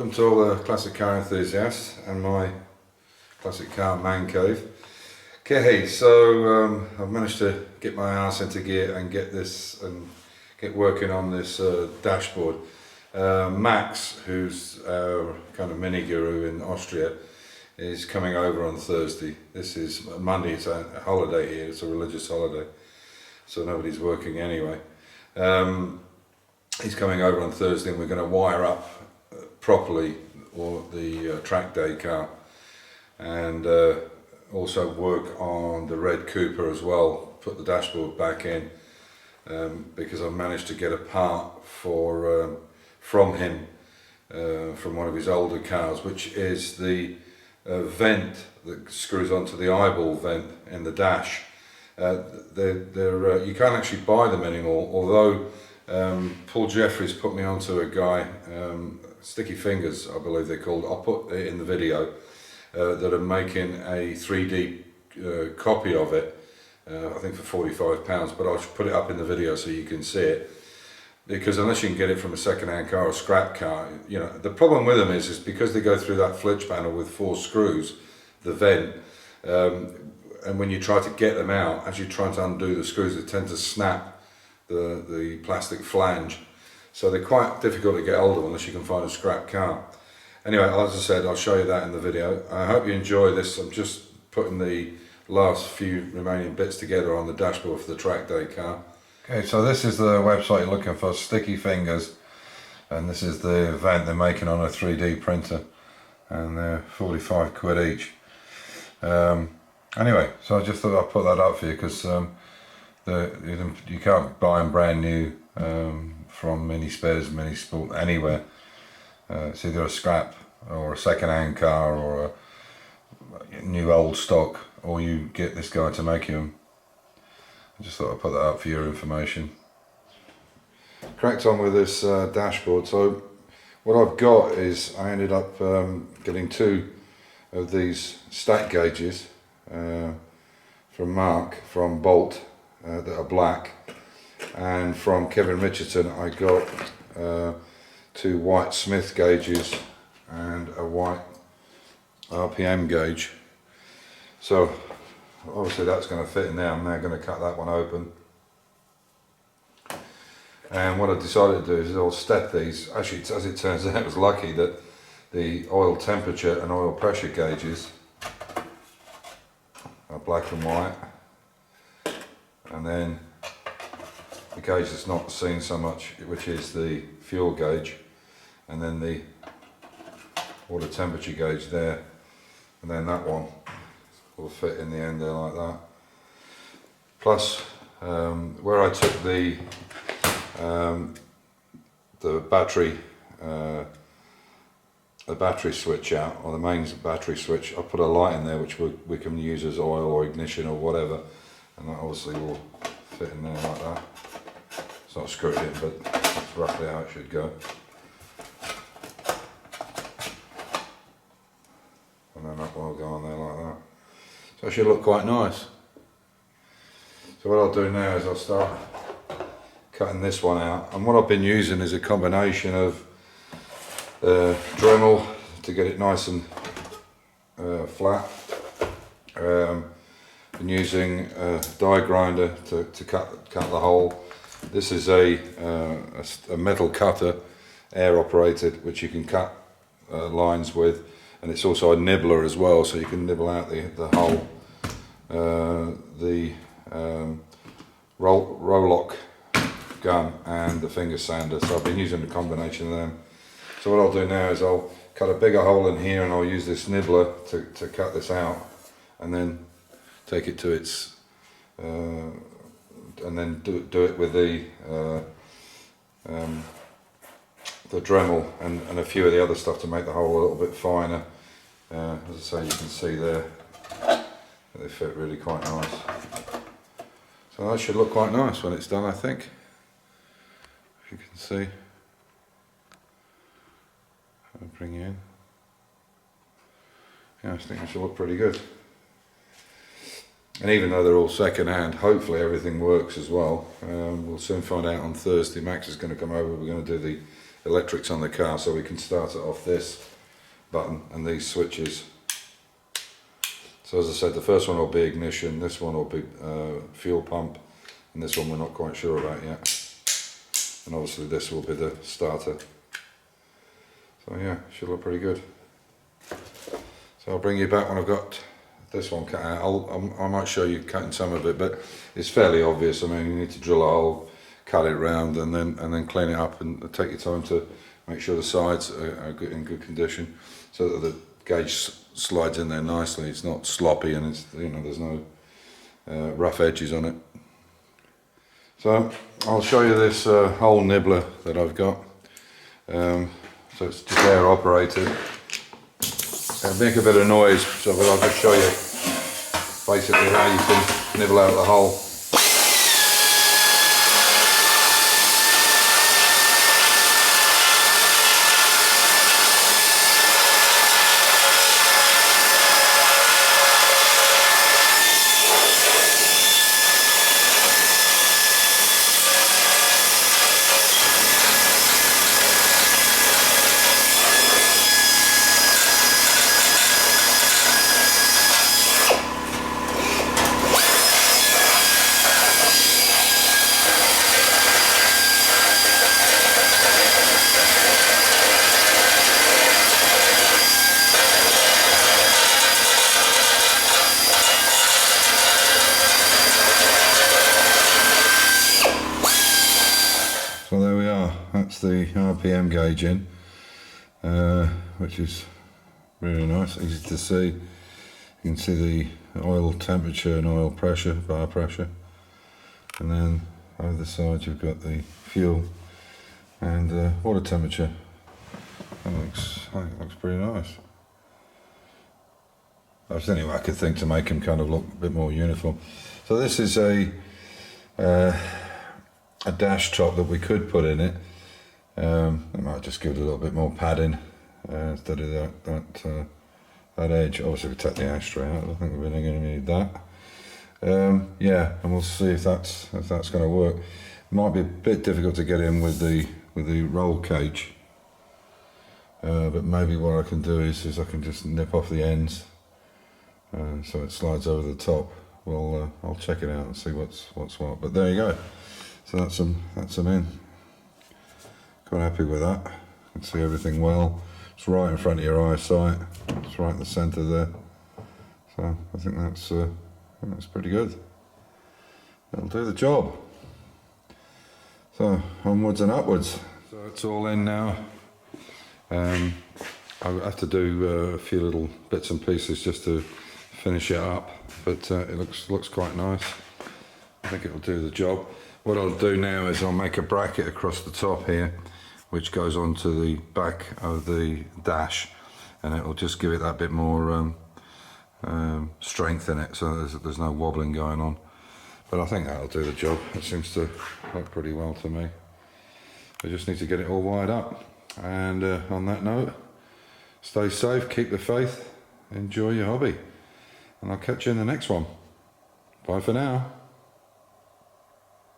welcome to all the classic car enthusiasts and my classic car man cave. Okay, so I've managed to get my arse into gear and get working on this dashboard. Max, who's our kind of mini guru in Austria, is coming over on Thursday. This is Monday, it's a holiday here, it's a religious holiday, so nobody's working anyway. He's coming over on Thursday and we're going to wire up properly the track day car and also work on the red Cooper as well, put the dashboard back in because I've managed to get a part from him from one of his older cars, which is the vent that screws onto the eyeball vent in the dash. You can't actually buy them anymore, although Paul Jeffries put me onto a guy, Sticky Fingers I believe they're called, I'll put it in the video, that are making a 3D copy of it, I think for £45, but I'll put it up in the video so you can see it, because unless you can get it from a second-hand car or scrap car, you know, the problem with them is because they go through that flitch panel with 4 screws, the vent, and when you try to get them out, as you try to undo the screws, they tend to snap the plastic flange, so they're quite difficult to get hold of unless you can find a scrap car. Anyway, as I said, I'll show you that in the video. I hope you enjoy this. I'm just putting the last few remaining bits together on the dashboard for the track day car. Okay, so this is the website you're looking for, Sticky Fingers, and this is the vent they're making on a 3D printer, and they're 45 quid each. Anyway, so I just thought I'd put that up for you because you can't buy them brand new from Mini Spares, Mini Sport, anywhere. It's either a scrap or a second-hand car or a new old stock, or you get this guy to make them. I just thought I'd put that up for your information. Cracked on with this dashboard. So what I've got is I ended up getting 2 of these stack gauges from Mark from Bolt that are black, and from Kevin Richardson I got 2 white Smith gauges and a white RPM gauge. So obviously that's going to fit in there. I'm now going to cut that one open, and what I decided to do is I'll step these. Actually, as it turns out, I was lucky that the oil temperature and oil pressure gauges are black and white, and then the gauge that's not seen so much, which is the fuel gauge, and then the water temperature gauge there, and then that one will fit in the end there like that. Plus where I took the battery switch out, or the mains battery switch, I put a light in there which we can use as oil or ignition or whatever, and that obviously will fit in there like that. It's not screwed in, but that's roughly how it should go. And then that one will go on there like that. So it should look quite nice. So what I'll do now is I'll start cutting this one out, and what I've been using is a combination of Dremel to get it nice and flat. Been using a die grinder to cut the hole. This is a metal cutter, air operated, which you can cut lines with, and it's also a nibbler as well, so you can nibble out the hole. The Roloc gun and the finger sander, so I've been using a combination of them. So what I'll do now is I'll cut a bigger hole in here, and I'll use this nibbler to cut this out, and then take it to its and then do it with the Dremel and a few of the other stuff to make the hole a little bit finer. As I say, you can see there they fit really quite nice. So that should look quite nice when it's done, I think. If you can see. I'll bring you in. Yeah, I think it should look pretty good. And even though they're all second hand, hopefully everything works as well. We'll soon find out on Thursday. Max is going to come over, we're going to do electrics on the car, so we can start it off this button and these switches. So as I said, the first one will be ignition, this one will be fuel pump, and this one we're not quite sure about yet. And obviously this will be the starter. So yeah, should look pretty good. So I'll bring you back when I've got this one cut out. I might show you cutting some of it, but it's fairly obvious. I mean, you need to drill a hole, cut it round, and then clean it up, and take your time to make sure the sides are good, in good condition, so that the gauge slides in there nicely. It's not sloppy, and it's, you know, there's no rough edges on it. So I'll show you this hole nibbler that I've got. So it's just air operated. It'll make a bit of noise, so I'll just show you basically how you can nibble out the hole. So there we are, that's the RPM gauge in, which is really nice, easy to see. You can see the oil temperature and oil pressure, bar pressure, and then over the side you've got the fuel and water temperature. I think it looks pretty nice. That's anyway I could think to make them kind of look a bit more uniform. So this is a dash top that we could put in it. I might just give it a little bit more padding instead of that edge. Obviously we take the ashtray out, I think we're going to need that. Yeah, and we'll see if that's going to work. It might be a bit difficult to get in with the roll cage, but maybe what I can do is I can just nip off the ends so it slides over the top. Well, I'll check it out and see what's what. But there you go. So that's them in. Quite happy with that. You can see everything well. It's right in front of your eyesight. It's right in the centre there. So I think that's pretty good. It'll do the job. So onwards and upwards. So it's all in now. I have to do a few little bits and pieces just to finish it up, but it looks quite nice. I think it'll do the job. What I'll do now is I'll make a bracket across the top here, which goes onto the back of the dash, and it'll just give it that bit more strength in it, so there's no wobbling going on. But I think that'll do the job. It seems to work pretty well to me. I just need to get it all wired up. And on that note, stay safe, keep the faith, enjoy your hobby, and I'll catch you in the next one. Bye for now.